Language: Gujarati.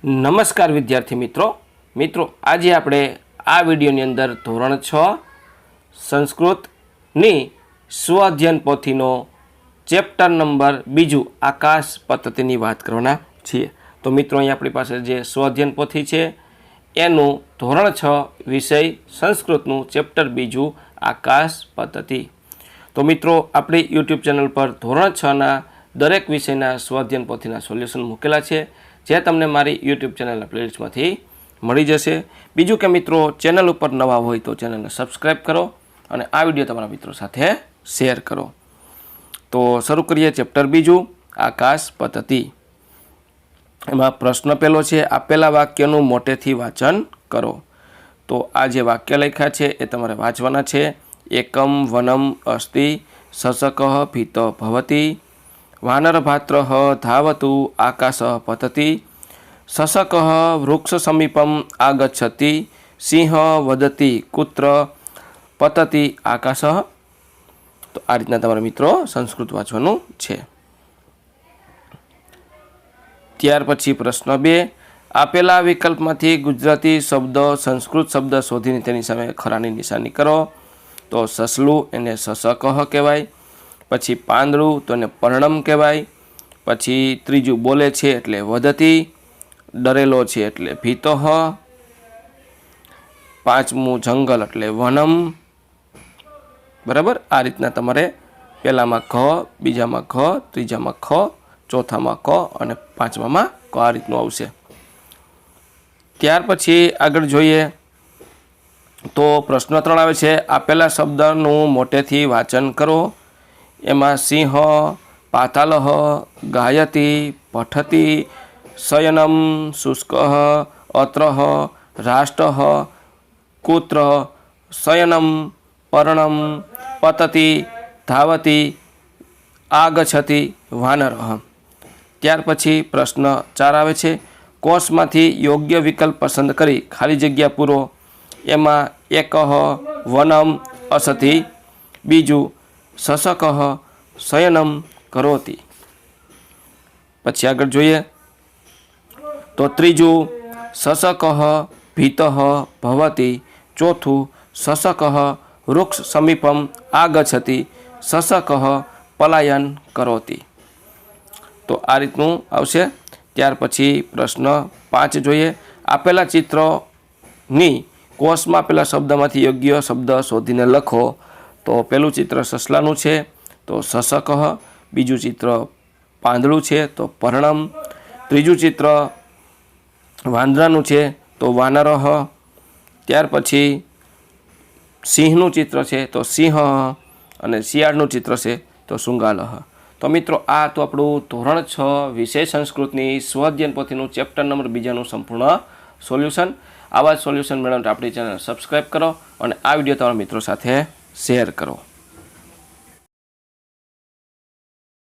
નમસ્કાર વિદ્યાર્થી મિત્રો આજે આપણે આ વિડીયોની અંદર ધોરણ 6 સંસ્કૃતની સ્વ અધ્યયન પોથીનો ચેપ્ટર નંબર 2 આકાશ પદ્ધતિની વાત કરવાના છીએ। તો મિત્રો અહીં આપણી પાસે જે સ્વ અધ્યયન પોથી છે એનું ધોરણ 6 વિષય સંસ્કૃતનું ચેપ્ટર 2 આકાશ પદ્ધતિ। તો મિત્રો આપણી યુટ્યુબ ચેનલ પર ધોરણ 6ના દરેક વિષયના સ્વ અધ્યયન પોથીના સોલ્યુશન મૂકેલા છે, જે તમને મારી યુટ્યુબ ચેનલના પ્લેલિસ્ટમાંથી મળી જશે। બીજું કે મિત્રો ચેનલ ઉપર નવા હોય તો ચેનલને સબસ્ક્રાઈબ કરો અને આ વિડીયો તમારા મિત્રો સાથે શેર કરો। તો શરૂ કરીએ ચેપ્ટર 2 આકાશ પદ્ધતિ। એમાં પ્રશ્ન પહેલો છે, આપેલા વાક્યનું મોટેથી વાંચન કરો। તો આ જે વાક્ય લખ્યા છે એ તમારે વાંચવાના છે। એકમ વનમ અસ્તિ શશકઃ ભીત ભવતિ વાનરભાત્રઃ ધાવતુ આકાશ પતતિ શશકઃ વૃક્ષ સમીપમ આગચ્છતિ સિંહ વદતિ કુત્ર પતતિ આકાશ। તો આ રીતના તમારા મિત્રો સંસ્કૃત વાંચવાનું છે। ત્યાર પછી પ્રશ્ન 2, આપેલા વિકલ્પમાંથી ગુજરાતી શબ્દ સંસ્કૃત શબ્દ શોધીને તેની સામે ખરાની નિશાની કરો। તો સસલું એને શશકઃ કહેવાય, પછી પાંદડું તો એને પર્ણમ કહેવાય, પછી ત્રીજું બોલે છે એટલે વદતિ, ડરેલો છે એટલે ભીતઃ, પાંચમું જંગલ એટલે વનમ। બરાબર, આ રીતના તમારે પહેલામાં ઘ, બીજામાં ઘ, ત્રીજામાં ખ, ચોથામાં ક અને પાંચમામાં ક આ રીતનું આવશે। ત્યાર પછી આગળ જોઈએ તો પ્રશ્ન 3 આવે છે, આપેલા શબ્દનું મોટેથી વાંચન કરો। એમાં સિંહ, પાતાલઃ, ગાયતી, પઠતી, શયનમ, શુષ્કઃ, અત્રઃ, રાષ્ટ્રઃ, કુત્ર, શયનમ, પર્ણમ, પતતિ, ધાવતી, આગચ્છતિ, વાનરઃ। ત્યાર પછી પ્રશ્ન 4 આવે છે, કોષમાંથી યોગ્ય વિકલ્પ પસંદ કરી ખાલી જગ્યા પૂરો। એમાં એકઃ વનમ અસતિ, બીજું શશકઃ શયનમ કરોતિ। પછી આગળ જોઈએ તો ત્રીજું શશકઃ ભીતઃ ભવતિ, ચોથું શશકઃ વૃક્ષ સમીપમ આગચ્છતિ, શશકઃ પલાયન કરોતિ। તો આ રીતનું આવશે। ત્યાર પછી પ્રશ્ન 5 જોઈએ, આપેલા ચિત્રોની કોષમાં આપેલા શબ્દમાંથી યોગ્ય શબ્દ શોધીને લખો। તો પહેલું ચિત્ર સસલાનું છે તો શશકઃ, બીજું ચિત્ર પાંદડું છે તો પર્ણમ, ત્રીજું ચિત્ર વાંદરાનું છે તો વાનરઃ, ત્યાર પછી સિંહનું ચિત્ર છે તો સિંહ અને શિયાળનું ચિત્ર છે તો શૃંગાલઃ। તો મિત્રો આ તો આપણું ધોરણ 6 વિષય સંસ્કૃતની સ્વ અધ્યયન પોથીનું ચેપ્ટર નંબર 2નું સંપૂર્ણ સોલ્યુશન। આવા જ સોલ્યુશન મેળવવા માટે આપણી ચેનલ સબસ્ક્રાઈબ કરો અને આ વિડીયો તમારા મિત્રો સાથે શેર કરો।